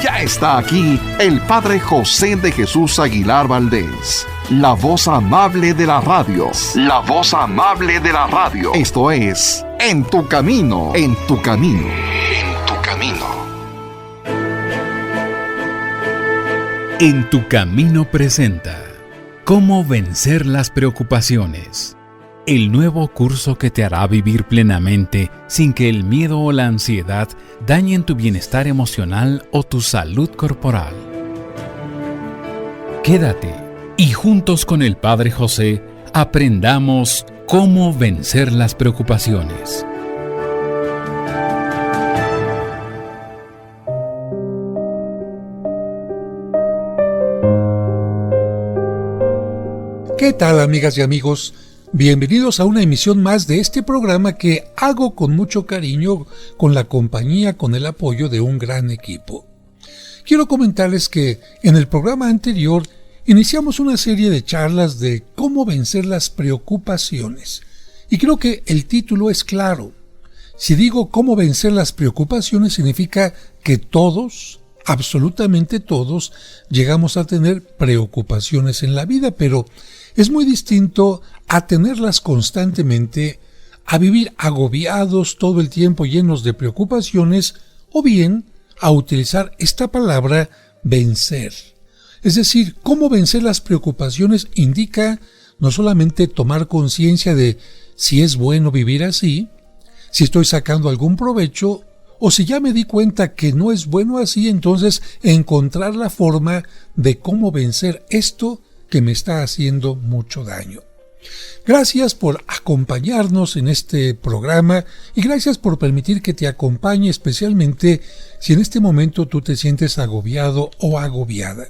Ya está aquí el Padre José de Jesús Aguilar Valdés, la voz amable de la radio. La voz amable de la radio. Esto es En tu Camino, en tu Camino, en tu Camino. En tu Camino presenta Cómo vencer las preocupaciones. El nuevo curso que te hará vivir plenamente sin que el miedo o la ansiedad dañen tu bienestar emocional o tu salud corporal. Quédate y juntos con el Padre José aprendamos cómo vencer las preocupaciones. ¿Qué tal, amigas y amigos? Bienvenidos a una emisión más de este programa que hago con mucho cariño, con la compañía, con el apoyo de un gran equipo. Quiero comentarles que en el programa anterior iniciamos una serie de charlas de cómo vencer las preocupaciones. Y creo que el título es claro. Si digo cómo vencer las preocupaciones, significa que todos, absolutamente todos, llegamos a tener preocupaciones en la vida, pero es muy distinto a tenerlas constantemente, a vivir agobiados todo el tiempo llenos de preocupaciones, o bien a utilizar esta palabra vencer. Es decir, cómo vencer las preocupaciones indica no solamente tomar conciencia de si es bueno vivir así, si estoy sacando algún provecho, o si ya me di cuenta que no es bueno así, entonces encontrar la forma de cómo vencer esto que me está haciendo mucho daño. Gracias por acompañarnos en este programa y gracias por permitir que te acompañe, especialmente si en este momento tú te sientes agobiado o agobiada.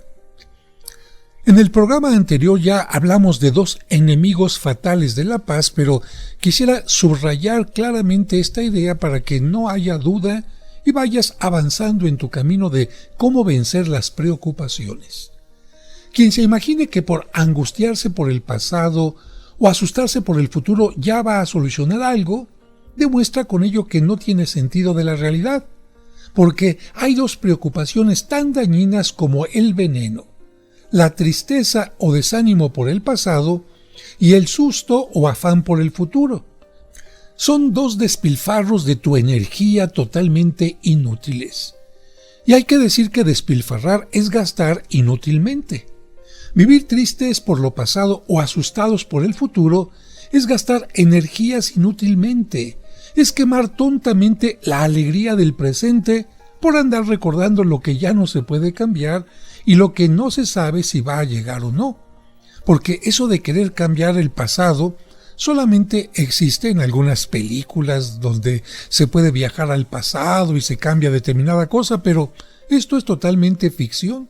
En el programa anterior ya hablamos de dos enemigos fatales de la paz, pero quisiera subrayar claramente esta idea para que no haya duda y vayas avanzando en tu camino de cómo vencer las preocupaciones. Quien se imagine que por angustiarse por el pasado o asustarse por el futuro ya va a solucionar algo, demuestra con ello que no tiene sentido de la realidad, porque hay dos preocupaciones tan dañinas como el veneno: la tristeza o desánimo por el pasado y el susto o afán por el futuro. Son dos despilfarros de tu energía totalmente inútiles. Y hay que decir que despilfarrar es gastar inútilmente. Vivir tristes por lo pasado o asustados por el futuro es gastar energías inútilmente, es quemar tontamente la alegría del presente por andar recordando lo que ya no se puede cambiar y lo que no se sabe si va a llegar o no. Porque eso de querer cambiar el pasado solamente existe en algunas películas donde se puede viajar al pasado y se cambia determinada cosa, pero esto es totalmente ficción.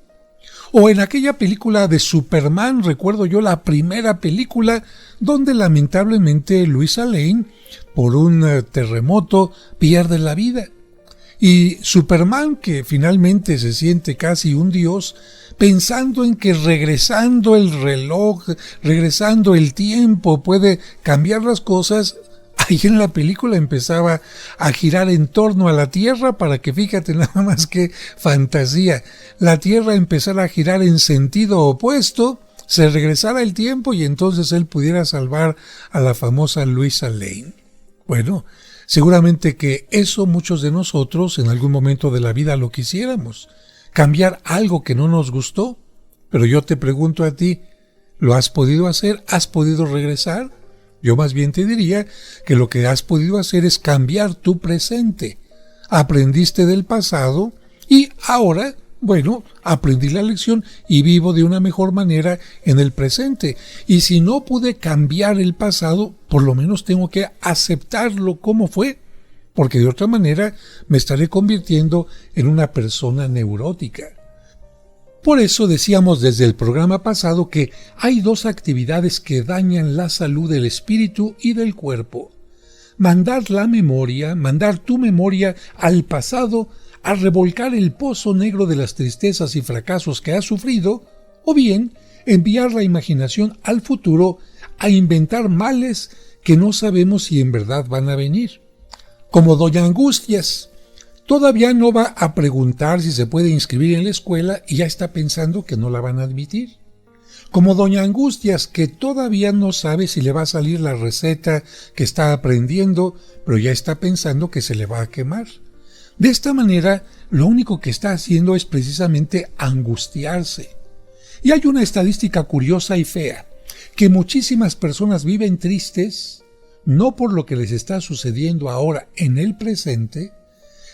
O en aquella película de Superman, recuerdo yo la primera película, donde lamentablemente Luisa Lane, por un terremoto, pierde la vida. Y Superman, que finalmente se siente casi un dios, pensando en que regresando el reloj, regresando el tiempo, puede cambiar las cosas, ahí en la película empezaba a girar en torno a la Tierra para que, fíjate nada más que fantasía, la Tierra empezara a girar en sentido opuesto, se regresara el tiempo y entonces él pudiera salvar a la famosa Luisa Lane. Bueno, seguramente que eso muchos de nosotros en algún momento de la vida lo quisiéramos, cambiar algo que no nos gustó, pero yo te pregunto a ti, ¿lo has podido hacer? ¿Has podido regresar? Yo más bien te diría que lo que has podido hacer es cambiar tu presente. Aprendiste del pasado y ahora, bueno, aprendí la lección y vivo de una mejor manera en el presente. Y si no pude cambiar el pasado, por lo menos tengo que aceptarlo como fue, porque de otra manera me estaré convirtiendo en una persona neurótica. Por eso decíamos desde el programa pasado que hay dos actividades que dañan la salud del espíritu y del cuerpo. Mandar tu memoria al pasado a revolcar el pozo negro de las tristezas y fracasos que has sufrido, o bien enviar la imaginación al futuro a inventar males que no sabemos si en verdad van a venir. Como Doña Angustias, Todavía no va a preguntar si se puede inscribir en la escuela y ya está pensando que no la van a admitir. Como doña Angustias, que todavía no sabe si le va a salir la receta que está aprendiendo, pero ya está pensando que se le va a quemar. De esta manera, lo único que está haciendo es precisamente angustiarse. Y hay una estadística curiosa y fea, que muchísimas personas viven tristes, no por lo que les está sucediendo ahora en el presente,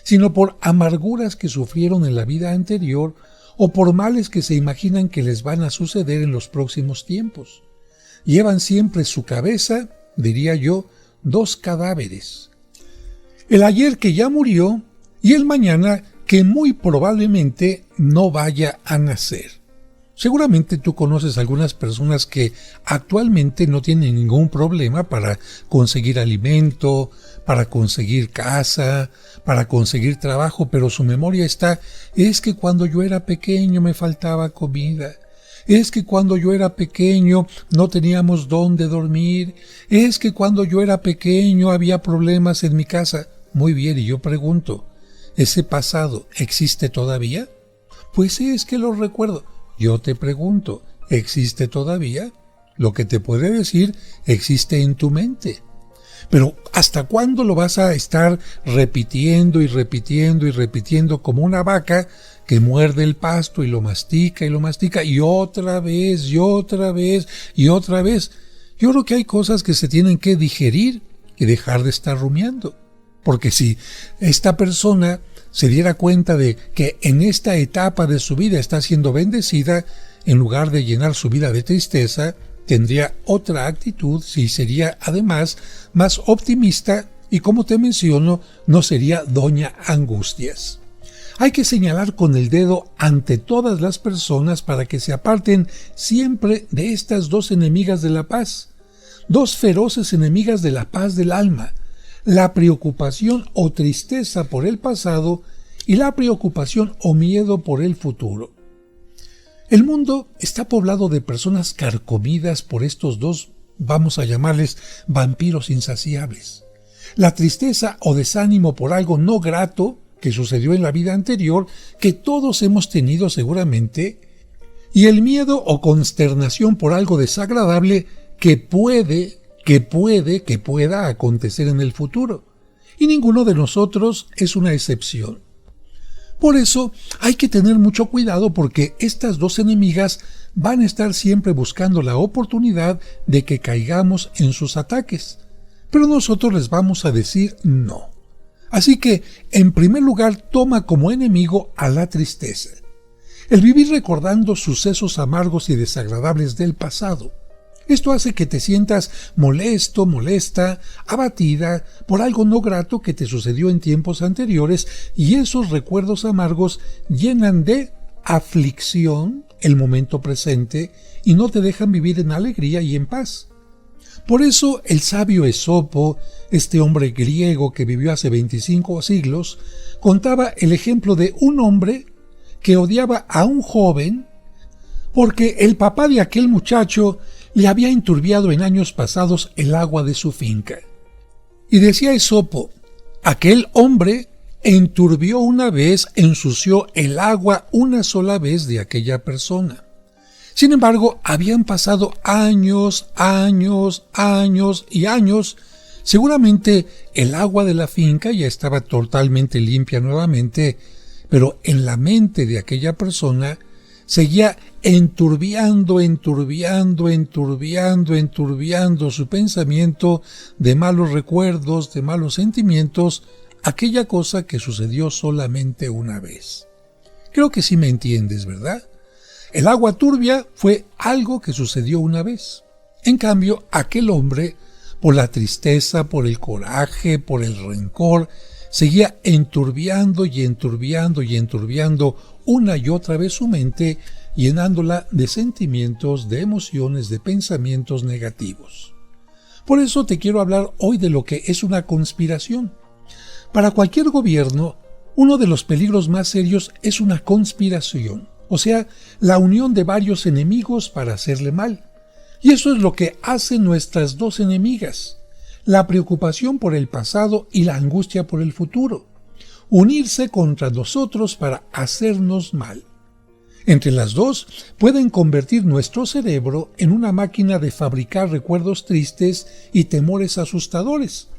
sino por amarguras que sufrieron en la vida anterior o por males que se imaginan que les van a suceder en los próximos tiempos. Llevan siempre su cabeza, diría yo, 2 cadáveres. El ayer que ya murió y el mañana que muy probablemente no vaya a nacer. Seguramente tú conoces algunas personas que actualmente no tienen ningún problema para conseguir alimento, para conseguir casa, para conseguir trabajo, pero su memoria es que cuando yo era pequeño me faltaba comida, es que cuando yo era pequeño no teníamos dónde dormir, es que cuando yo era pequeño había problemas en mi casa. Muy bien, y yo pregunto, ¿ese pasado existe todavía? Pues es que lo recuerdo. Yo te pregunto, ¿existe todavía? Lo que te puede decir existe en tu mente. Pero ¿hasta cuándo lo vas a estar repitiendo y repitiendo y repitiendo como una vaca que muerde el pasto y lo mastica y otra vez y otra vez y otra vez? Yo creo que hay cosas que se tienen que digerir y dejar de estar rumiando. Porque si esta persona se diera cuenta de que en esta etapa de su vida está siendo bendecida, en lugar de llenar su vida de tristeza, tendría otra actitud y sería además más optimista y, como te menciono, no sería doña Angustias. Hay que señalar con el dedo ante todas las personas para que se aparten siempre de estas 2 enemigas de la paz, 2 feroces enemigas de la paz del alma, la preocupación o tristeza por el pasado y la preocupación o miedo por el futuro. El mundo está poblado de personas carcomidas por estos 2, vamos a llamarles vampiros insaciables. La tristeza o desánimo por algo no grato que sucedió en la vida anterior, que todos hemos tenido seguramente, y el miedo o consternación por algo desagradable que pueda acontecer en el futuro. Y ninguno de nosotros es una excepción. Por eso hay que tener mucho cuidado porque estas 2 enemigas van a estar siempre buscando la oportunidad de que caigamos en sus ataques. Pero nosotros les vamos a decir no. Así que, en primer lugar, toma como enemigo a la tristeza. El vivir recordando sucesos amargos y desagradables del pasado. Esto hace que te sientas molesto, molesta, abatida por algo no grato que te sucedió en tiempos anteriores, y esos recuerdos amargos llenan de aflicción el momento presente y no te dejan vivir en alegría y en paz. Por eso el sabio Esopo, este hombre griego que vivió hace 25 siglos, contaba el ejemplo de un hombre que odiaba a un joven porque el papá de aquel muchacho le había enturbiado en años pasados el agua de su finca. Y decía Esopo, aquel hombre enturbió una vez, ensució el agua una sola vez de aquella persona. Sin embargo, habían pasado años y años. Seguramente el agua de la finca ya estaba totalmente limpia nuevamente, pero en la mente de aquella persona seguía enturbiando su pensamiento de malos recuerdos, de malos sentimientos, aquella cosa que sucedió solamente una vez. Creo que sí me entiendes, ¿verdad? El agua turbia fue algo que sucedió una vez. En cambio, aquel hombre, por la tristeza, por el coraje, por el rencor, seguía enturbiando una y otra vez su mente, llenándola de sentimientos, de emociones, de pensamientos negativos. Por eso te quiero hablar hoy de lo que es una conspiración. Para cualquier gobierno, uno de los peligros más serios es una conspiración, o sea, la unión de varios enemigos para hacerle mal. Y eso es lo que hacen nuestras 2 enemigas, la preocupación por el pasado y la angustia por el futuro. unirse contra nosotros para hacernos mal. Entre las dos pueden convertir nuestro cerebro en una máquina de fabricar recuerdos tristes y temores asustadores.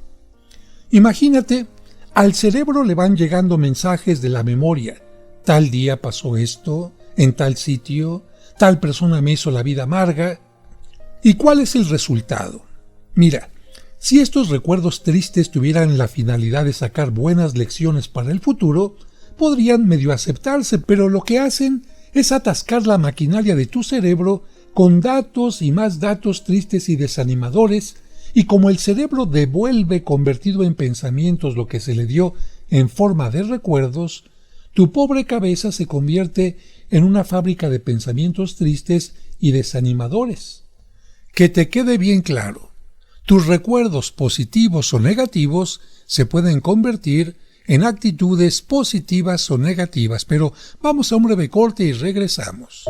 Imagínate, al cerebro le van llegando mensajes de la memoria. Tal día pasó esto, en tal sitio, tal persona me hizo la vida amarga. ¿Y cuál es el resultado? Mira, si estos recuerdos tristes tuvieran la finalidad de sacar buenas lecciones para el futuro, podrían medio aceptarse, pero lo que hacen es atascar la maquinaria de tu cerebro con datos y más datos tristes y desanimadores, y como el cerebro devuelve convertido en pensamientos lo que se le dio en forma de recuerdos, tu pobre cabeza se convierte en una fábrica de pensamientos tristes y desanimadores. Que te quede bien claro, tus recuerdos positivos o negativos se pueden convertir en actitudes positivas o negativas, pero vamos a un breve corte y regresamos.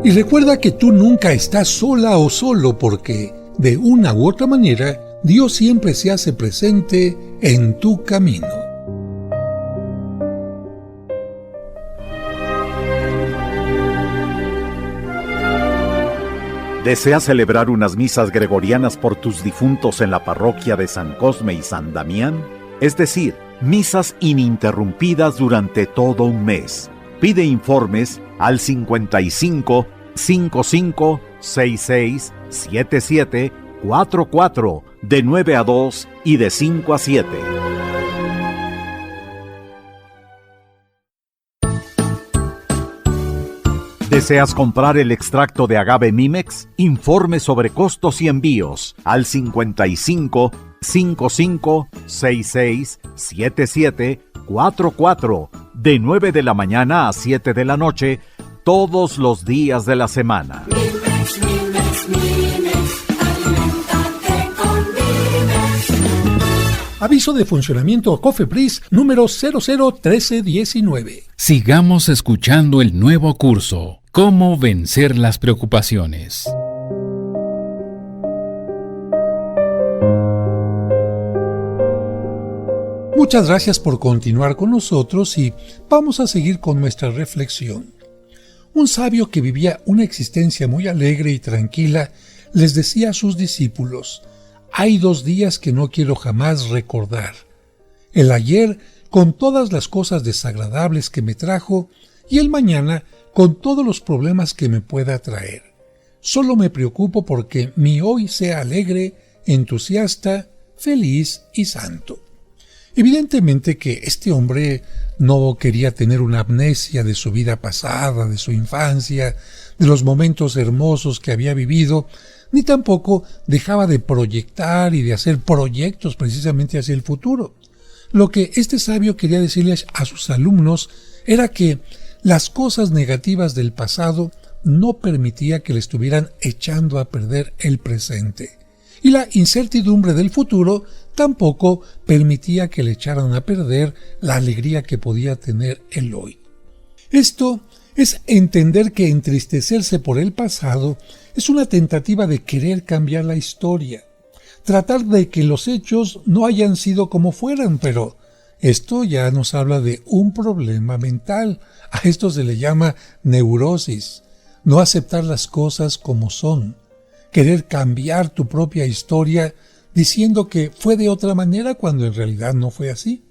Y recuerda que tú nunca estás sola o solo porque, de una u otra manera, Dios siempre se hace presente en tu camino. ¿Deseas celebrar unas misas gregorianas por tus difuntos en la parroquia de San Cosme y San Damián? Es decir, misas ininterrumpidas durante todo un mes. Pide informes al 55 55 66 77 44 de 9 a 2 y de 5 a 7. ¿Deseas comprar el extracto de agave Mimex? Informe sobre costos y envíos al 55 55 66 77 44 de 9 de la mañana a 7 de la noche todos los días de la semana. Mimex, Mimex, Mimex, aliméntate con Mimex. Aviso de funcionamiento COFEPRIS número 001319. Sigamos escuchando el nuevo curso, ¿Cómo vencer las preocupaciones? Muchas gracias por continuar con nosotros y vamos a seguir con nuestra reflexión. Un sabio que vivía una existencia muy alegre y tranquila les decía a sus discípulos: hay 2 días que no quiero jamás recordar. El ayer con todas las cosas desagradables que me trajo y el mañana con todos los problemas que me pueda traer. Solo me preocupo porque mi hoy sea alegre, entusiasta, feliz y santo. Evidentemente que este hombre no quería tener una amnesia de su vida pasada, de su infancia, de los momentos hermosos que había vivido, ni tampoco dejaba de proyectar y de hacer proyectos precisamente hacia el futuro. Lo que este sabio quería decirles a sus alumnos era que las cosas negativas del pasado no permitía que le estuvieran echando a perder el presente. Y la incertidumbre del futuro tampoco permitía que le echaran a perder la alegría que podía tener el hoy. Esto es entender que entristecerse por el pasado es una tentativa de querer cambiar la historia, tratar de que los hechos no hayan sido como fueran, pero esto ya nos habla de un problema mental. A esto se le llama neurosis, no aceptar las cosas como son. Querer cambiar tu propia historia diciendo que fue de otra manera cuando en realidad no fue así.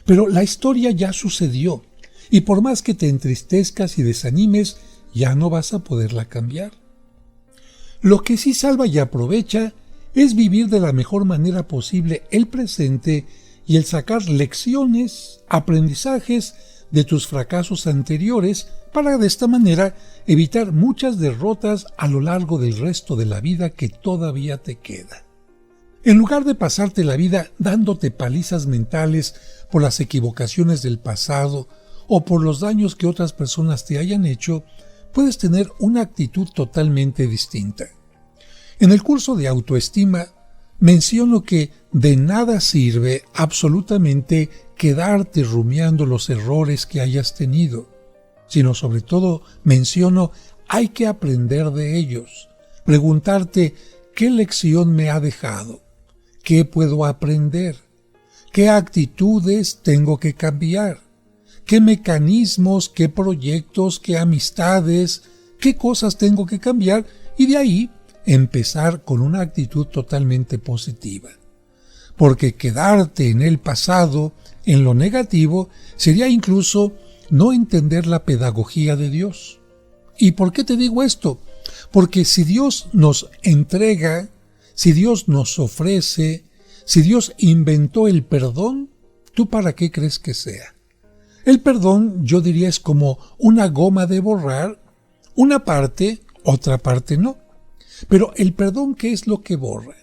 Pero la historia ya sucedió y por más que te entristezcas y desanimes, ya no vas a poderla cambiar. Lo que sí salva y aprovecha es vivir de la mejor manera posible el presente y el sacar lecciones, aprendizajes de tus fracasos anteriores para de esta manera evitar muchas derrotas a lo largo del resto de la vida que todavía te queda. En lugar de pasarte la vida dándote palizas mentales por las equivocaciones del pasado o por los daños que otras personas te hayan hecho, puedes tener una actitud totalmente distinta. En el curso de autoestima menciono que de nada sirve absolutamente quedarte rumiando los errores que hayas tenido, sino sobre todo menciono hay que aprender de ellos, preguntarte ¿qué lección me ha dejado? ¿Qué puedo aprender? ¿Qué actitudes tengo que cambiar? ¿Qué mecanismos, qué proyectos, qué amistades, qué cosas tengo que cambiar? Y de ahí empezar con una actitud totalmente positiva. Porque quedarte en el pasado, en lo negativo, sería incluso no entender la pedagogía de Dios. ¿Y por qué te digo esto? Porque si Dios nos entrega, si Dios nos ofrece, si Dios inventó el perdón, ¿tú para qué crees que sea? El perdón, yo diría, es como una goma de borrar, una parte, otra parte no. Pero el perdón, ¿qué es lo que borra?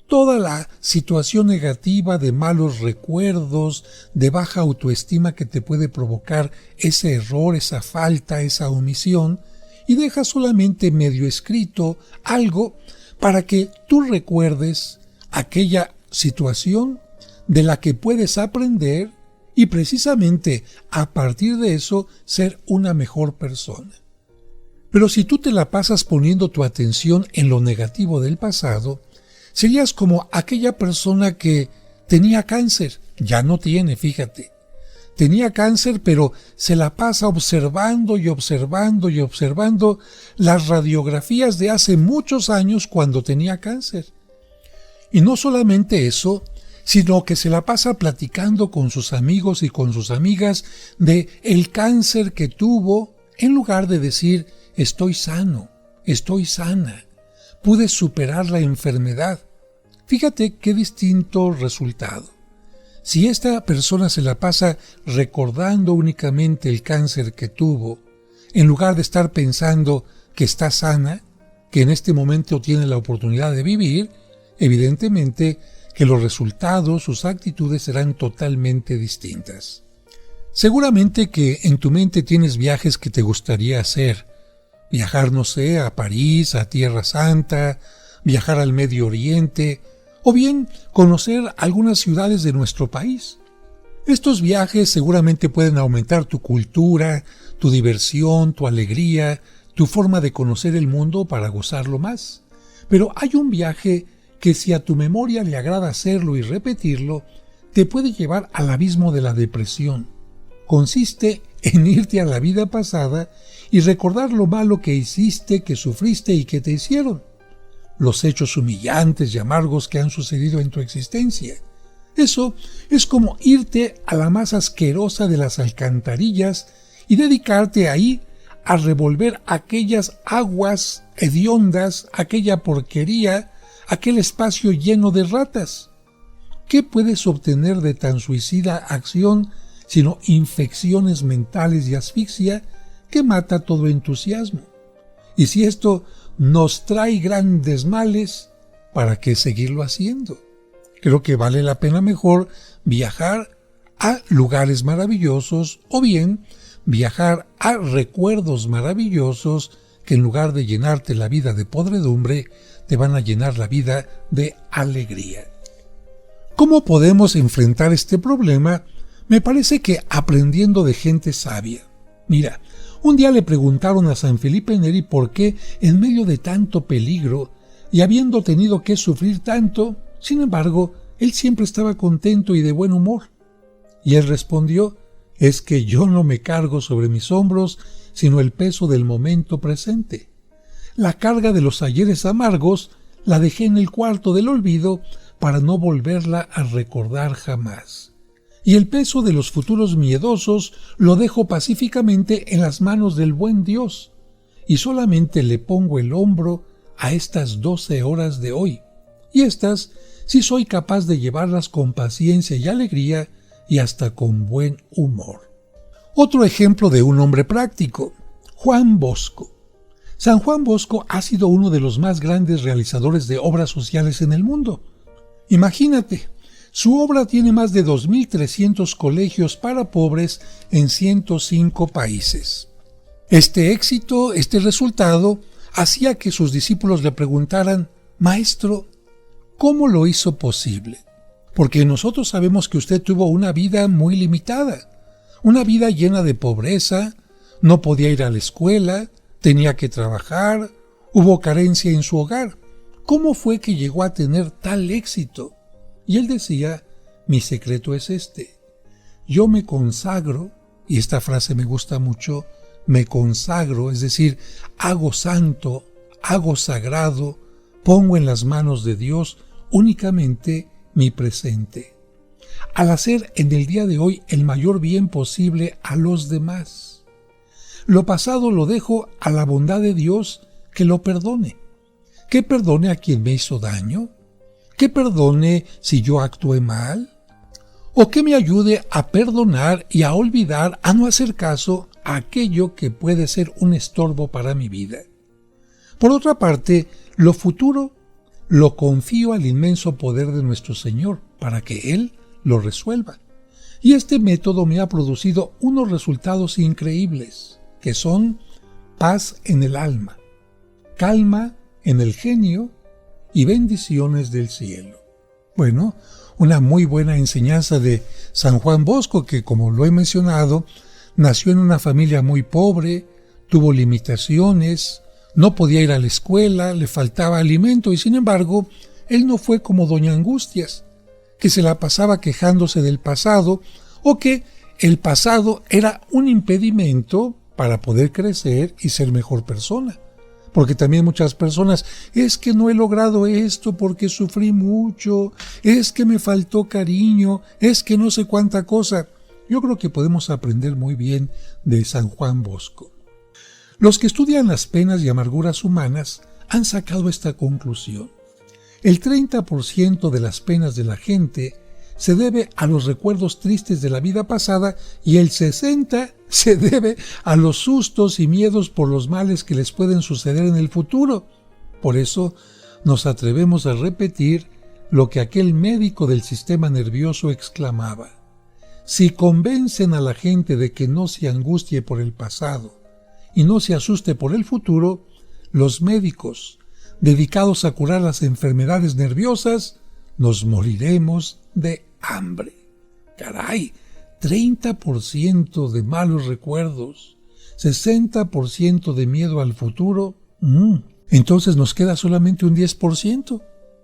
Toda la situación negativa de malos recuerdos, de baja autoestima que te puede provocar ese error, esa falta, esa omisión, y deja solamente medio escrito algo para que tú recuerdes aquella situación de la que puedes aprender y precisamente a partir de eso ser una mejor persona. Pero si tú te la pasas poniendo tu atención en lo negativo del pasado, serías como aquella persona que tenía cáncer, ya no tiene, fíjate. Tenía cáncer, pero se la pasa observando y observando y observando las radiografías de hace muchos años cuando tenía cáncer. Y no solamente eso, sino que se la pasa platicando con sus amigos y con sus amigas de el cáncer que tuvo, en lugar de decir, estoy sano, estoy sana, pude superar la enfermedad. Fíjate qué distinto resultado. Si esta persona se la pasa recordando únicamente el cáncer que tuvo, en lugar de estar pensando que está sana, que en este momento tiene la oportunidad de vivir, evidentemente que los resultados, sus actitudes serán totalmente distintas. Seguramente que en tu mente tienes viajes que te gustaría hacer. Viajar, no sé, a París, a Tierra Santa, viajar al Medio Oriente, o bien conocer algunas ciudades de nuestro país. Estos viajes seguramente pueden aumentar tu cultura, tu diversión, tu alegría, tu forma de conocer el mundo para gozarlo más. Pero hay un viaje que si a tu memoria le agrada hacerlo y repetirlo, te puede llevar al abismo de la depresión. Consiste en irte a la vida pasada y recordar lo malo que hiciste, que sufriste y que te hicieron. Los hechos humillantes y amargos que han sucedido en tu existencia. Eso es como irte a la más asquerosa de las alcantarillas y dedicarte ahí a revolver aquellas aguas hediondas, aquella porquería, aquel espacio lleno de ratas. ¿Qué puedes obtener de tan suicida acción sino infecciones mentales y asfixia que mata todo entusiasmo? Y si esto nos trae grandes males, ¿para qué seguirlo haciendo? Creo que vale la pena mejor viajar a lugares maravillosos o bien viajar a recuerdos maravillosos que en lugar de llenarte la vida de podredumbre, te van a llenar la vida de alegría. ¿Cómo podemos enfrentar este problema? Me parece que aprendiendo de gente sabia. Mira, un día le preguntaron a San Felipe Neri por qué, en medio de tanto peligro y habiendo tenido que sufrir tanto, sin embargo, él siempre estaba contento y de buen humor. Y él respondió, es que yo no me cargo sobre mis hombros, sino el peso del momento presente. La carga de los ayeres amargos la dejé en el cuarto del olvido para no volverla a recordar jamás. Y el peso de los futuros miedosos lo dejo pacíficamente en las manos del buen Dios, y solamente le pongo el hombro a estas 12 horas de hoy, y estas sí soy capaz de llevarlas con paciencia y alegría y hasta con buen humor. Otro ejemplo de un hombre práctico, Juan Bosco. San Juan Bosco ha sido uno de los más grandes realizadores de obras sociales en el mundo. Imagínate, su obra tiene más de 2.300 colegios para pobres en 105 países. Este éxito, este resultado, hacía que sus discípulos le preguntaran, Maestro, ¿cómo lo hizo posible? Porque nosotros sabemos que usted tuvo una vida muy limitada, una vida llena de pobreza, no podía ir a la escuela, tenía que trabajar, hubo carencia en su hogar. ¿cómo fue que llegó a tener tal éxito? Y él decía, mi secreto es este: yo me consagro, y esta frase me gusta mucho, me consagro, es decir, hago santo, hago sagrado, pongo en las manos de Dios únicamente mi presente, al hacer en el día de hoy el mayor bien posible a los demás. Lo pasado lo dejo a la bondad de Dios, que lo perdone. Que perdone a quien me hizo daño, que perdone si yo actué mal, o que me ayude a perdonar y a olvidar, a no hacer caso a aquello que puede ser un estorbo para mi vida. Por otra parte, lo futuro lo confío al inmenso poder de nuestro Señor para que Él lo resuelva. Y este método me ha producido unos resultados increíbles, que son paz en el alma, calma en el genio y bendiciones del cielo. Bueno, una muy buena enseñanza de San Juan Bosco, que, como lo he mencionado, nació en una familia muy pobre, tuvo limitaciones, no podía ir a la escuela, le faltaba alimento y, sin embargo, él no fue como Doña Angustias, que se la pasaba quejándose del pasado, o que el pasado era un impedimento para poder crecer y ser mejor persona. Porque también muchas personas, es que no he logrado esto porque sufrí mucho, es que me faltó cariño, es que no sé cuánta cosa. Yo creo que podemos aprender muy bien de San Juan Bosco. Los que estudian las penas y amarguras humanas han sacado esta conclusión. El 30% de las penas de la gente se debe a los recuerdos tristes de la vida pasada y el 60% se debe a los sustos y miedos por los males que les pueden suceder en el futuro. Por eso nos atrevemos a repetir lo que aquel médico del sistema nervioso exclamaba: si convencen a la gente de que no se angustie por el pasado y no se asuste por el futuro, los médicos dedicados a curar las enfermedades nerviosas nos moriremos de hambre. ¡Caray! 30% de malos recuerdos, 60% de miedo al futuro. Entonces nos queda solamente un 10%.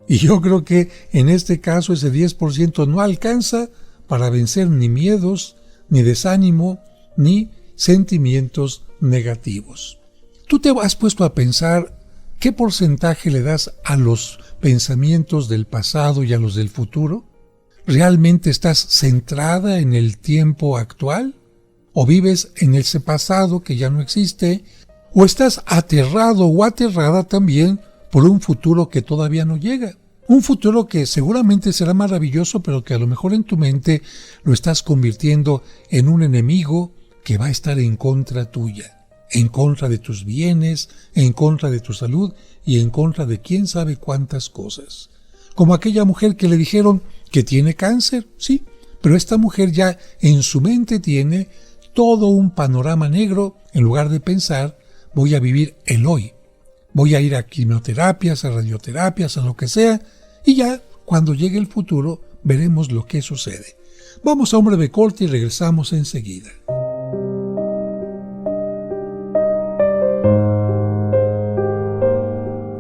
Y yo creo que en este caso ese 10% no alcanza para vencer ni miedos, ni desánimo, ni sentimientos negativos. ¿Tú te has puesto a pensar qué porcentaje le das a los pensamientos del pasado y a los del futuro? ¿Realmente estás centrada en el tiempo actual? ¿O vives en ese pasado que ya no existe? ¿O estás aterrado o aterrada también por un futuro que todavía no llega? Un futuro que seguramente será maravilloso, pero que a lo mejor en tu mente lo estás convirtiendo en un enemigo que va a estar en contra tuya, en contra de tus bienes, en contra de tu salud y en contra de quién sabe cuántas cosas. Como aquella mujer que le dijeron que tiene cáncer, sí, pero esta mujer ya en su mente tiene todo un panorama negro. En lugar de pensar, voy a vivir el hoy, voy a ir a quimioterapias, a radioterapias, a lo que sea, y ya cuando llegue el futuro veremos lo que sucede. Vamos a un breve corte y regresamos enseguida.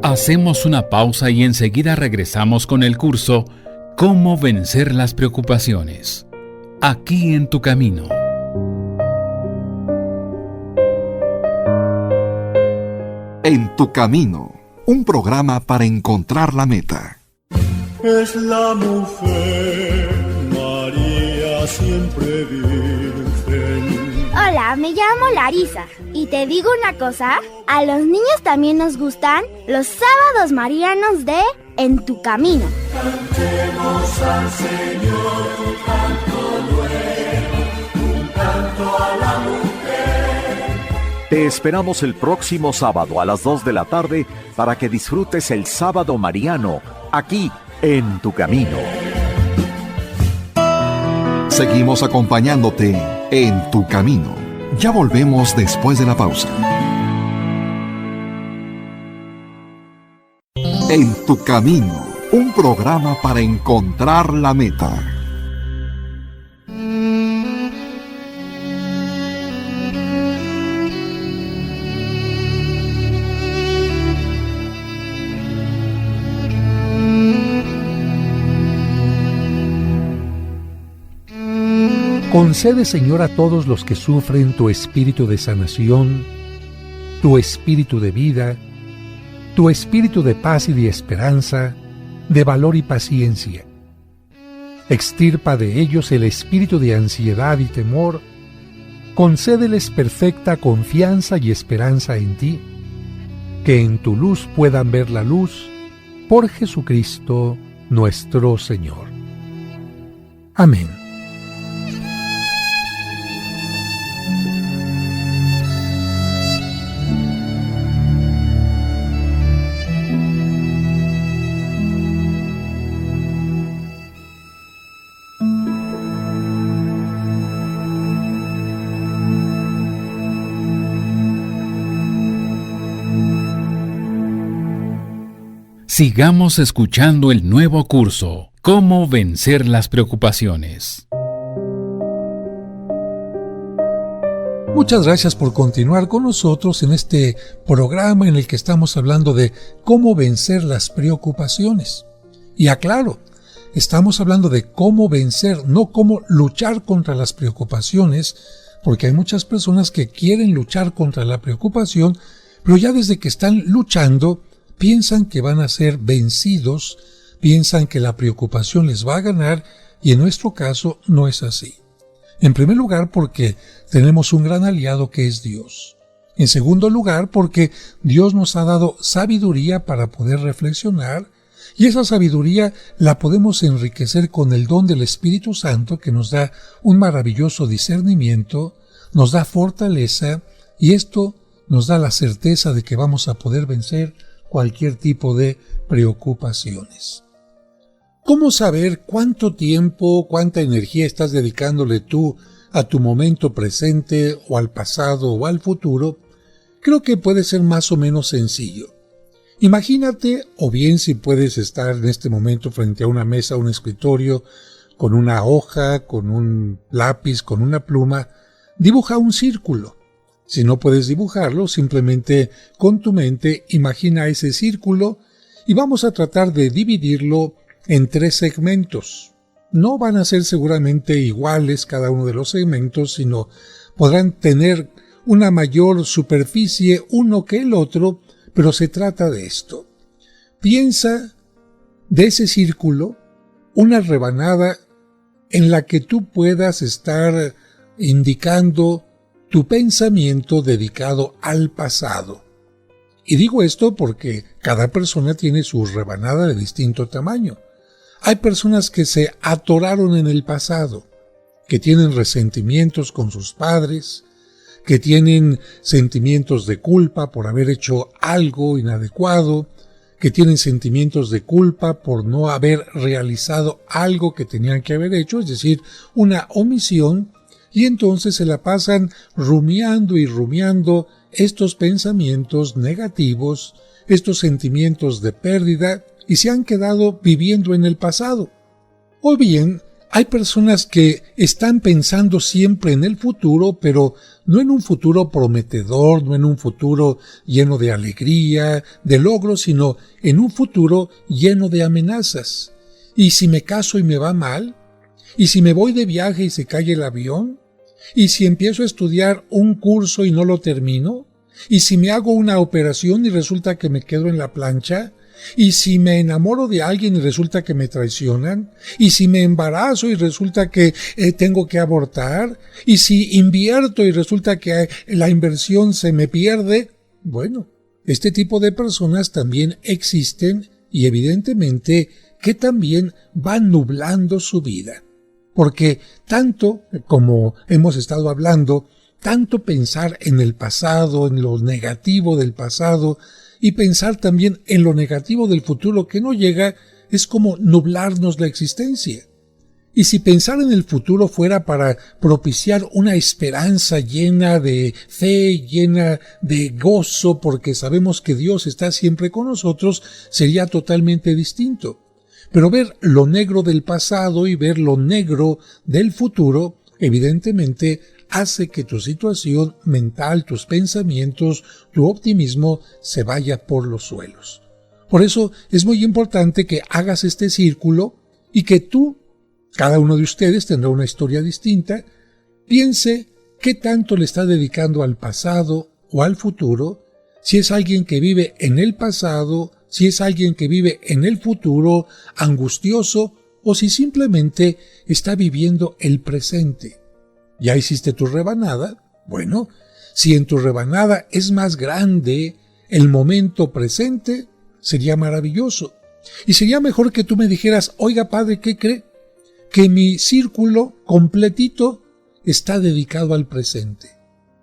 Hacemos una pausa y enseguida regresamos con el curso Cómo vencer las preocupaciones. Aquí en tu camino. En tu camino, un programa para encontrar la meta. Es la mujer María siempre virgen. Hola, me llamo Larisa y te digo una cosa, a los niños también nos gustan los sábados marianos de En tu camino. Cantemos al Señor un canto nuevo, un canto a la mujer. Te esperamos el próximo sábado a las 2 de la tarde para que disfrutes el Sábado Mariano, aquí en tu camino. Seguimos acompañándote en tu camino. Ya volvemos después de la pausa. En tu camino, un programa para encontrar la meta. Concede, Señor, a todos los que sufren tu espíritu de sanación, tu espíritu de vida, tu espíritu de paz y de esperanza, de valor y paciencia. Extirpa de ellos el espíritu de ansiedad y temor. Concédeles perfecta confianza y esperanza en ti, que en tu luz puedan ver la luz, por Jesucristo nuestro Señor. Amén. Sigamos escuchando el nuevo curso, Cómo vencer las preocupaciones. Muchas gracias por continuar con nosotros en este programa en el que estamos hablando de cómo vencer las preocupaciones. Y aclaro, estamos hablando de cómo vencer, no cómo luchar contra las preocupaciones, porque hay muchas personas que quieren luchar contra la preocupación, pero ya desde que están luchando, piensan que van a ser vencidos, piensan que la preocupación les va a ganar, y en nuestro caso no es así. En primer lugar, porque tenemos un gran aliado que es Dios. En segundo lugar, porque Dios nos ha dado sabiduría para poder reflexionar, y esa sabiduría la podemos enriquecer con el don del Espíritu Santo, que nos da un maravilloso discernimiento, nos da fortaleza, y esto nos da la certeza de que vamos a poder vencer cualquier tipo de preocupaciones. ¿Cómo saber cuánto tiempo, cuánta energía estás dedicándole tú a tu momento presente o al pasado o al futuro? Creo que puede ser más o menos sencillo. Imagínate, o bien si puedes estar en este momento frente a una mesa o un escritorio, con una hoja, con un lápiz, con una pluma, dibuja un círculo. Si no puedes dibujarlo, simplemente con tu mente imagina ese círculo y vamos a tratar de dividirlo en 3 segmentos. No van a ser seguramente iguales cada uno de los segmentos, sino podrán tener una mayor superficie uno que el otro, pero se trata de esto. Piensa de ese círculo una rebanada en la que tú puedas estar indicando tu pensamiento dedicado al pasado. Y digo esto porque cada persona tiene su rebanada de distinto tamaño. Hay personas que se atoraron en el pasado, que tienen resentimientos con sus padres, que tienen sentimientos de culpa por haber hecho algo inadecuado, que tienen sentimientos de culpa por no haber realizado algo que tenían que haber hecho, es decir, una omisión, y entonces se la pasan rumiando y rumiando estos pensamientos negativos, estos sentimientos de pérdida, y se han quedado viviendo en el pasado. O bien, hay personas que están pensando siempre en el futuro, pero no en un futuro prometedor, no en un futuro lleno de alegría, de logros, sino en un futuro lleno de amenazas. ¿Y si me caso y me va mal? ¿Y si me voy de viaje y se cae el avión? ¿Y si empiezo a estudiar un curso y no lo termino? ¿Y si me hago una operación y resulta que me quedo en la plancha? ¿Y si me enamoro de alguien y resulta que me traicionan? ¿Y si me embarazo y resulta que tengo que abortar? ¿Y si invierto y resulta que la inversión se me pierde? Bueno, este tipo de personas también existen y evidentemente que también van nublando su vida. Porque tanto, como hemos estado hablando, tanto pensar en el pasado, en lo negativo del pasado, y pensar también en lo negativo del futuro que no llega, es como nublarnos la existencia. Y si pensar en el futuro fuera para propiciar una esperanza llena de fe, llena de gozo, porque sabemos que Dios está siempre con nosotros, sería totalmente distinto. Pero ver lo negro del pasado y ver lo negro del futuro, evidentemente, hace que tu situación mental, tus pensamientos, tu optimismo se vaya por los suelos. Por eso es muy importante que hagas este círculo y que tú, cada uno de ustedes tendrá una historia distinta, Piense qué tanto le está dedicando al pasado o al futuro, si es alguien que vive en el pasado, si es alguien que vive en el futuro, angustioso, o si simplemente está viviendo el presente. ¿Ya hiciste tu rebanada? Bueno, si en tu rebanada es más grande el momento presente, sería maravilloso. Y sería mejor que tú me dijeras, oiga padre, ¿qué cree? Que mi círculo completito está dedicado al presente.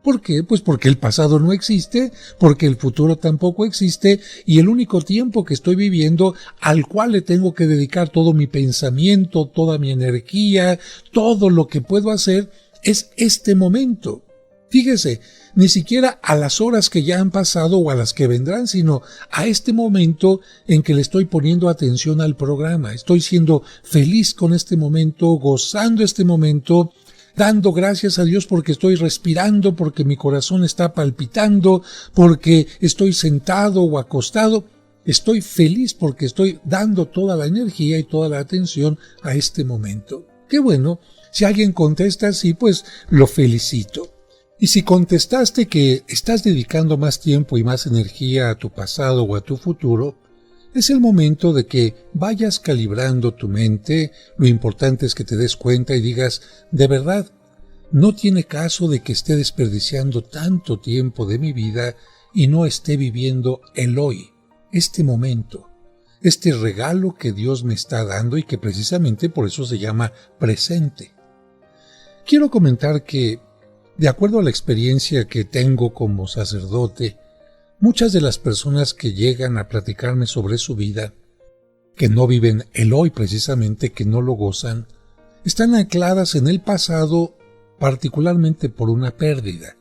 ¿Por qué? Pues porque el pasado no existe, porque el futuro tampoco existe, y el único tiempo que estoy viviendo, al cual le tengo que dedicar todo mi pensamiento, toda mi energía, todo lo que puedo hacer, es este momento. Fíjese, ni siquiera a las horas que ya han pasado o a las que vendrán, sino a este momento en que le estoy poniendo atención al programa. Estoy siendo feliz con este momento, gozando este momento, dando gracias a Dios porque estoy respirando, porque mi corazón está palpitando, porque estoy sentado o acostado. Estoy feliz porque estoy dando toda la energía y toda la atención a este momento. Qué bueno, si alguien contesta así, pues lo felicito. Y si contestaste que estás dedicando más tiempo y más energía a tu pasado o a tu futuro, es el momento de que vayas calibrando tu mente. Lo importante es que te des cuenta y digas, de verdad, no tiene caso de que esté desperdiciando tanto tiempo de mi vida y no esté viviendo el hoy, este momento, este regalo que Dios me está dando y que precisamente por eso se llama presente. Quiero comentar que, de acuerdo a la experiencia que tengo como sacerdote, muchas de las personas que llegan a platicarme sobre su vida, que no viven el hoy precisamente, que no lo gozan, están ancladas en el pasado particularmente por una pérdida.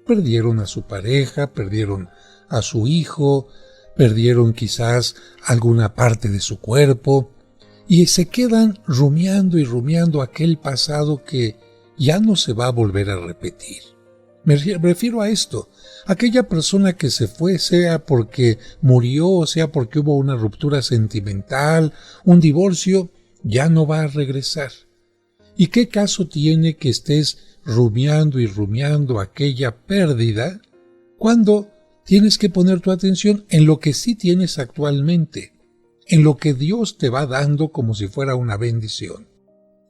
Perdieron a su pareja, perdieron a su hijo, perdieron quizás alguna parte de su cuerpo y se quedan rumiando y rumiando aquel pasado que ya no se va a volver a repetir. Me refiero a esto, aquella persona que se fue, sea porque murió o sea porque hubo una ruptura sentimental, un divorcio, ya no va a regresar. ¿Y qué caso tiene que estés rumiando y rumiando aquella pérdida cuando tienes que poner tu atención en lo que sí tienes actualmente, en lo que Dios te va dando como si fuera una bendición?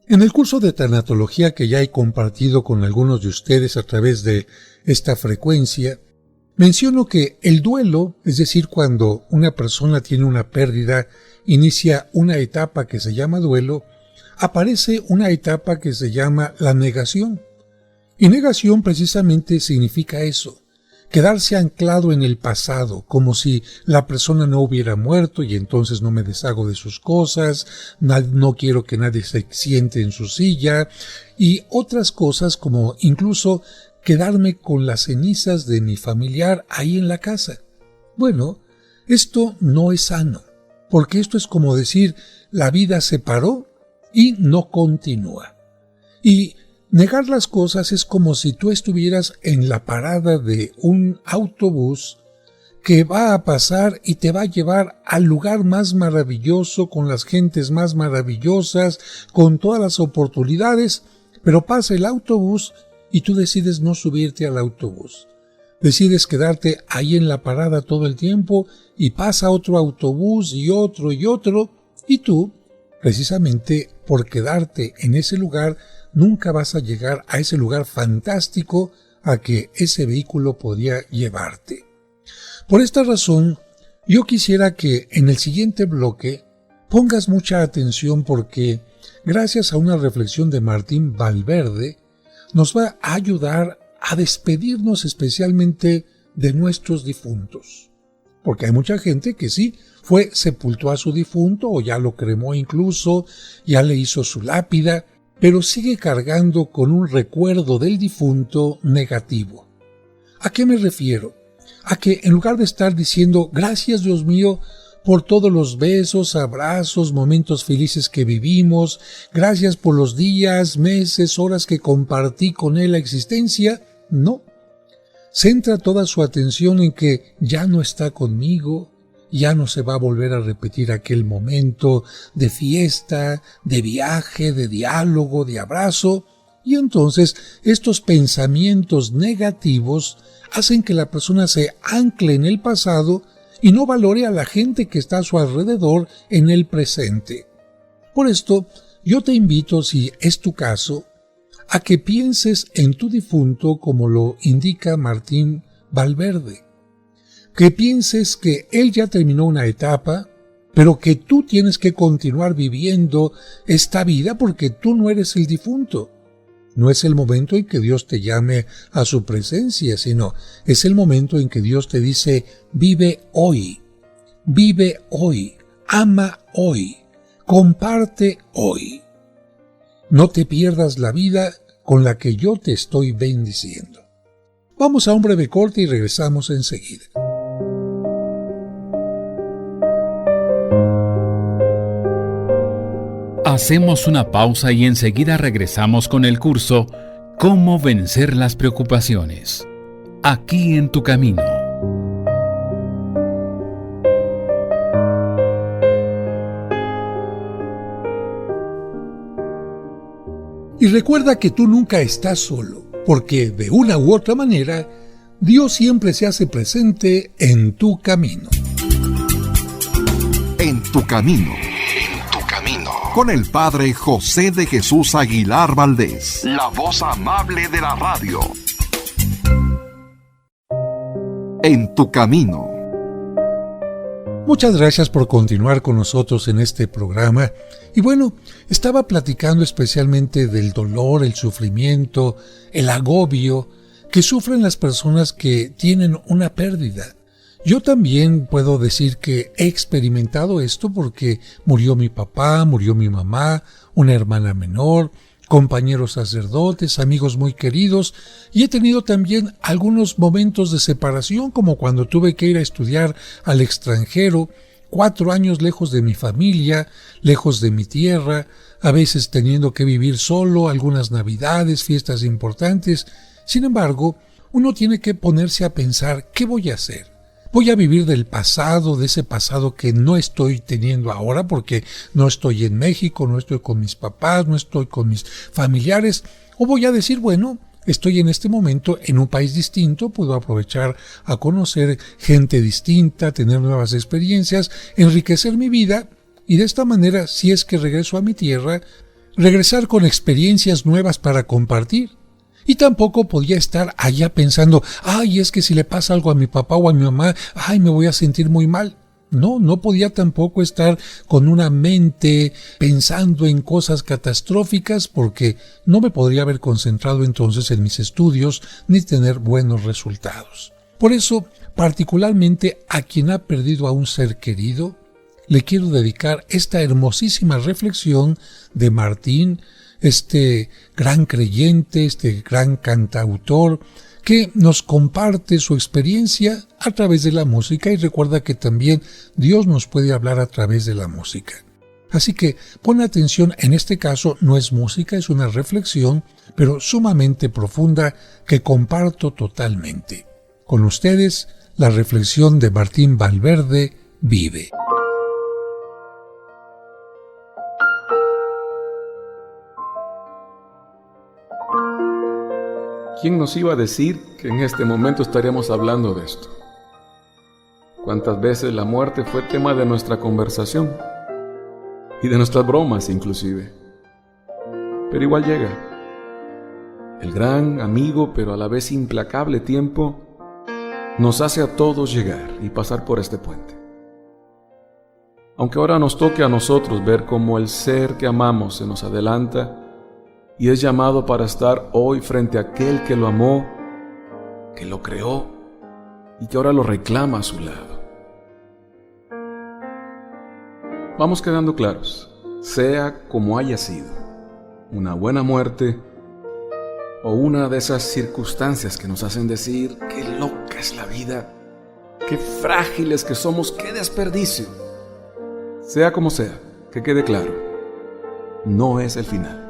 En el curso de tanatología que ya he compartido con algunos de ustedes a través de esta frecuencia, menciono que el duelo, es decir, cuando una persona tiene una pérdida, inicia una etapa que se llama duelo, aparece una etapa que se llama la negación. Y negación precisamente significa eso, quedarse anclado en el pasado, como si la persona no hubiera muerto y entonces no me deshago de sus cosas, no quiero que nadie se siente en su silla, y otras cosas como incluso quedarme con las cenizas de mi familiar ahí en la casa. Bueno, esto no es sano, porque esto es como decir, la vida se paró y no continúa. Y negar las cosas es como si tú estuvieras en la parada de un autobús que va a pasar y te va a llevar al lugar más maravilloso, con las gentes más maravillosas, con todas las oportunidades, pero pasa el autobús y tú decides no subirte al autobús. Decides quedarte ahí en la parada todo el tiempo y pasa otro autobús y otro, y tú, precisamente por quedarte en ese lugar, nunca vas a llegar a ese lugar fantástico a que ese vehículo podría llevarte. Por esta razón, yo quisiera que en el siguiente bloque pongas mucha atención porque, gracias a una reflexión de Martín Valverde, nos va a ayudar a despedirnos especialmente de nuestros difuntos. Porque hay mucha gente que sí, sepultó a su difunto o ya lo cremó incluso, ya le hizo su lápida, pero sigue cargando con un recuerdo del difunto negativo. ¿A qué me refiero? A que en lugar de estar diciendo, gracias Dios mío por todos los besos, abrazos, momentos felices que vivimos, gracias por los días, meses, horas que compartí con él la existencia, no. Centra toda su atención en que ya no está conmigo, ya no se va a volver a repetir aquel momento de fiesta, de viaje, de diálogo, de abrazo, Y entonces estos pensamientos negativos hacen que la persona se ancle en el pasado y no valore a la gente que está a su alrededor en el presente. Por esto, yo te invito, si es tu caso, a que pienses en tu difunto como lo indica Martín Valverde. Que pienses que él ya terminó una etapa, pero que tú tienes que continuar viviendo esta vida porque tú no eres el difunto. No es el momento en que Dios te llame a su presencia, sino es el momento en que Dios te dice, vive hoy, ama hoy, comparte hoy. No te pierdas la vida con la que yo te estoy bendiciendo. Vamos a un breve corte y regresamos enseguida. Hacemos una pausa y enseguida regresamos con el curso Cómo vencer las preocupaciones. Aquí en tu camino. Y recuerda que tú nunca estás solo, porque de una u otra manera, Dios siempre se hace presente en tu camino. En tu camino. Con el Padre José de Jesús Aguilar Valdés, la voz amable de la radio. En tu camino. Muchas gracias por continuar con nosotros en este programa. Y bueno, estaba platicando especialmente del dolor, el sufrimiento, el agobio que sufren las personas que tienen una pérdida. Yo también puedo decir que he experimentado esto porque murió mi papá, murió mi mamá, una hermana menor, compañeros sacerdotes, amigos muy queridos, y he tenido también algunos momentos de separación, como cuando tuve que ir a estudiar al extranjero, 4 años lejos de mi familia, lejos de mi tierra, a veces teniendo que vivir solo, algunas navidades, fiestas importantes. Sin embargo, uno tiene que ponerse a pensar, ¿qué voy a hacer? ¿Voy a vivir del pasado, de ese pasado que no estoy teniendo ahora porque no estoy en México, no estoy con mis papás, no estoy con mis familiares? ¿O voy a decir, bueno, estoy en este momento en un país distinto, puedo aprovechar a conocer gente distinta, tener nuevas experiencias, enriquecer mi vida y de esta manera, si es que regreso a mi tierra, regresar con experiencias nuevas para compartir? Y tampoco podía estar allá pensando, es que si le pasa algo a mi papá o a mi mamá, me voy a sentir muy mal. No podía tampoco estar con una mente pensando en cosas catastróficas porque no me podría haber concentrado entonces en mis estudios ni tener buenos resultados. Por eso, particularmente a quien ha perdido a un ser querido, le quiero dedicar esta hermosísima reflexión de Martín, este gran creyente, este gran cantautor, que nos comparte su experiencia a través de la música y recuerda que también Dios nos puede hablar a través de la música. Así que pon atención, en este caso no es música, es una reflexión, pero sumamente profunda que comparto totalmente. Con ustedes, la reflexión de Martín Valverde, Vive. ¿Quién nos iba a decir que en este momento estaríamos hablando de esto? ¿Cuántas veces la muerte fue tema de nuestra conversación? Y de nuestras bromas inclusive. Pero igual llega. El gran, amigo, pero a la vez implacable tiempo nos hace a todos llegar y pasar por este puente. Aunque ahora nos toque a nosotros ver cómo el ser que amamos se nos adelanta y es llamado para estar hoy frente a aquel que lo amó, que lo creó y que ahora lo reclama a su lado. Vamos quedando claros, sea como haya sido, una buena muerte o una de esas circunstancias que nos hacen decir qué loca es la vida, qué frágiles que somos, qué desperdicio. Sea como sea, que quede claro, no es el final.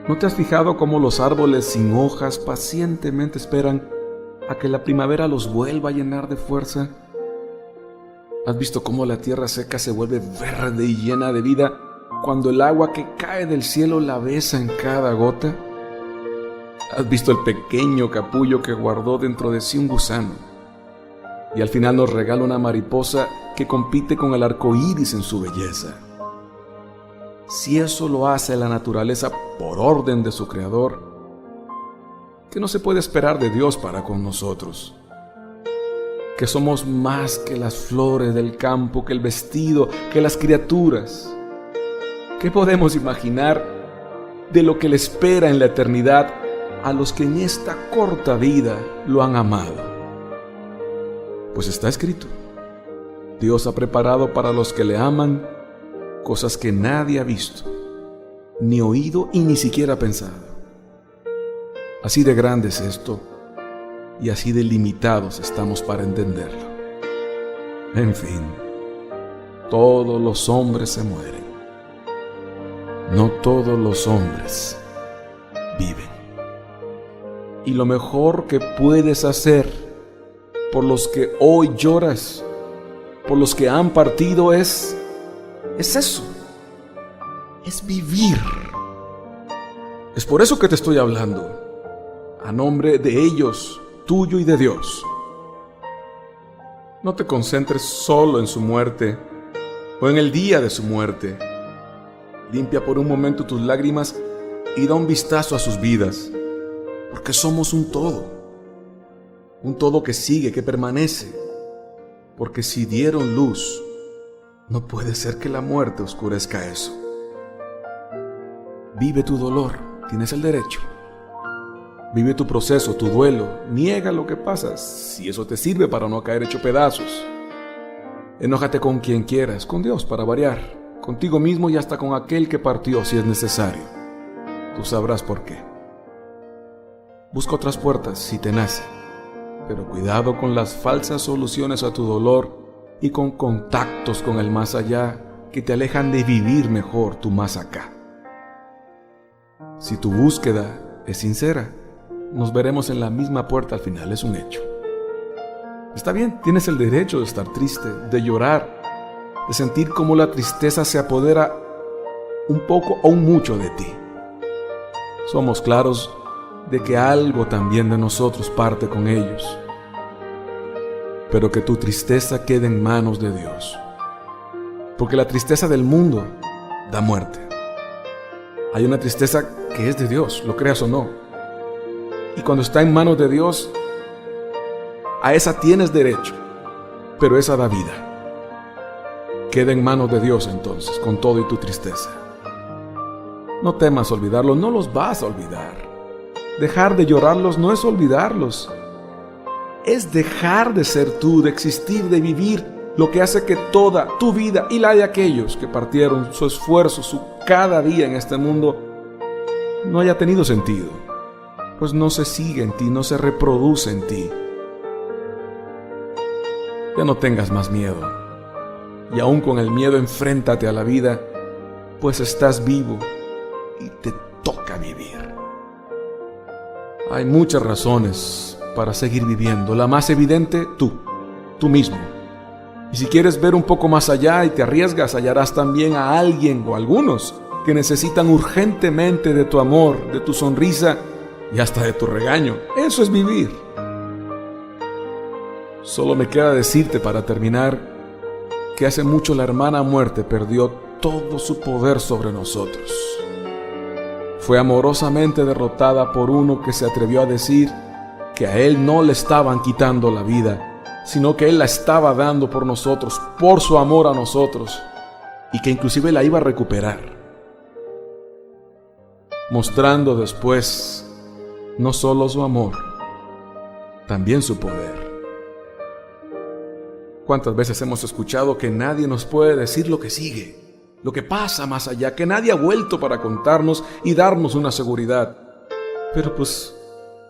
¿No te has fijado cómo los árboles sin hojas pacientemente esperan a que la primavera los vuelva a llenar de fuerza? ¿Has visto cómo la tierra seca se vuelve verde y llena de vida cuando el agua que cae del cielo la besa en cada gota? ¿Has visto el pequeño capullo que guardó dentro de sí un gusano y al final nos regala una mariposa que compite con el arco iris en su belleza? Si eso lo hace la naturaleza por orden de su creador, ¿qué no se puede esperar de Dios para con nosotros? Que somos más que las flores del campo, que el vestido, que las criaturas. ¿Qué podemos imaginar de lo que le espera en la eternidad a los que en esta corta vida lo han amado? Pues está escrito: Dios ha preparado para los que le aman cosas que nadie ha visto, ni oído y ni siquiera pensado. Así de grande es esto, y así de limitados estamos para entenderlo. En fin, todos los hombres se mueren. No todos los hombres viven. Y lo mejor que puedes hacer por los que hoy lloras, por los que han partido, es eso. Es vivir. Es por eso que te estoy hablando, a nombre de ellos, tuyo y de Dios. No te concentres solo en su muerte o en el día de su muerte. Limpia por un momento tus lágrimas y da un vistazo a sus vidas, porque somos un todo que sigue, que permanece, porque si dieron luz, no puede ser que la muerte oscurezca eso. Vive tu dolor, tienes el derecho. Vive tu proceso, tu duelo, niega lo que pasa, si eso te sirve para no caer hecho pedazos. Enójate con quien quieras, con Dios para variar, contigo mismo y hasta con aquel que partió si es necesario. Tú sabrás por qué. Busca otras puertas si te nace, pero cuidado con las falsas soluciones a tu dolor y con contactos con el más allá que te alejan de vivir mejor tu más acá. Si tu búsqueda es sincera, nos veremos en la misma puerta al final, es un hecho. Está bien, tienes el derecho de estar triste, de llorar, de sentir cómo la tristeza se apodera un poco o un mucho de ti. Somos claros de que algo también de nosotros parte con ellos, pero que tu tristeza quede en manos de Dios, porque la tristeza del mundo da muerte. Hay una tristeza que es de Dios, lo creas o no, y cuando está en manos de Dios, a esa tienes derecho, pero esa da vida. Queda en manos de Dios entonces, con todo y tu tristeza. No temas olvidarlos, no los vas a olvidar. Dejar de llorarlos no es olvidarlos. Es dejar de ser tú, de existir, de vivir, lo que hace que toda tu vida y la de aquellos que partieron, su esfuerzo, su cada día en este mundo, no haya tenido sentido. Pues no se sigue en ti, no se reproduce en ti. Ya no tengas más miedo. Y aún con el miedo enfréntate a la vida, pues estás vivo y te toca vivir. Hay muchas razones para seguir viviendo. La más evidente, tú mismo. Y si quieres ver un poco más allá y te arriesgas, hallarás también a alguien o algunos que necesitan urgentemente de tu amor, de tu sonrisa y hasta de tu regaño. Eso es vivir. Solo me queda decirte para terminar que hace mucho la hermana muerte perdió todo su poder sobre nosotros. Fue amorosamente derrotada por uno que se atrevió a decir que a él no le estaban quitando la vida, sino que él la estaba dando por nosotros, por su amor a nosotros, y que inclusive la iba a recuperar, mostrando después no solo su amor, también su poder. ¿Cuántas veces hemos escuchado que nadie nos puede decir lo que sigue, lo que pasa más allá, que nadie ha vuelto para contarnos y darnos una seguridad? Pero pues,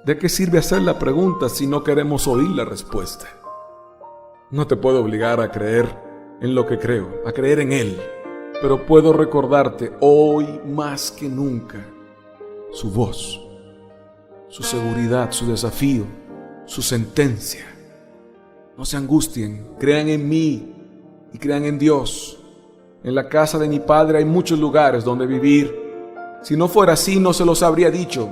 ¿de qué sirve hacer la pregunta si no queremos oír la respuesta? No te puedo obligar a creer en lo que creo, a creer en Él, pero puedo recordarte hoy más que nunca su voz, su seguridad, su desafío, su sentencia. No se angustien, crean en mí y crean en Dios. En la casa de mi padre hay muchos lugares donde vivir. Si no fuera así, no se los habría dicho,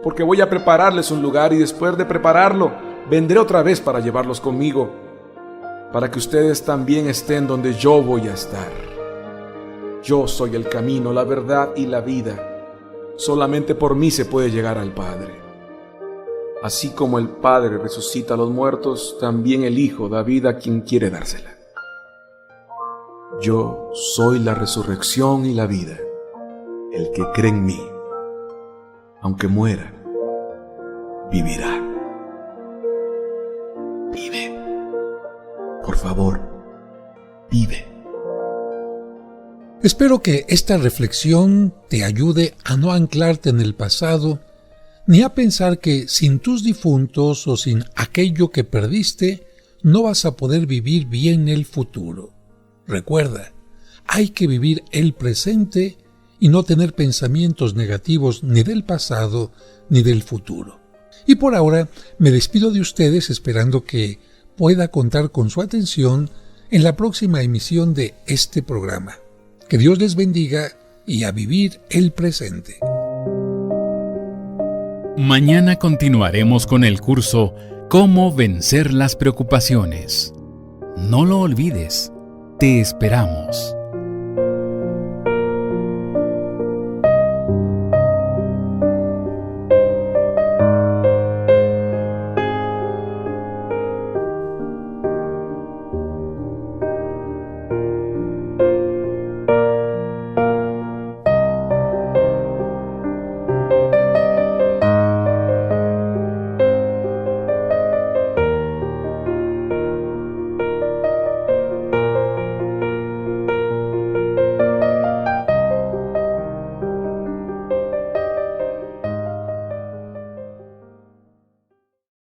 porque voy a prepararles un lugar y después de prepararlo, vendré otra vez para llevarlos conmigo, para que ustedes también estén donde yo voy a estar. Yo soy el camino, la verdad y la vida. Solamente por mí se puede llegar al Padre. Así como el Padre resucita a los muertos, también el Hijo da vida a quien quiere dársela. Yo soy la resurrección y la vida. El que cree en mí, aunque muera, vivirá. Vive. Por favor, vive. Espero que esta reflexión te ayude a no anclarte en el pasado, ni a pensar que sin tus difuntos o sin aquello que perdiste, no vas a poder vivir bien el futuro. Recuerda, hay que vivir el presente y no tener pensamientos negativos ni del pasado ni del futuro. Y por ahora me despido de ustedes esperando que pueda contar con su atención en la próxima emisión de este programa. Que Dios les bendiga y a vivir el presente. Mañana continuaremos con el curso Cómo vencer las preocupaciones. No lo olvides, te esperamos.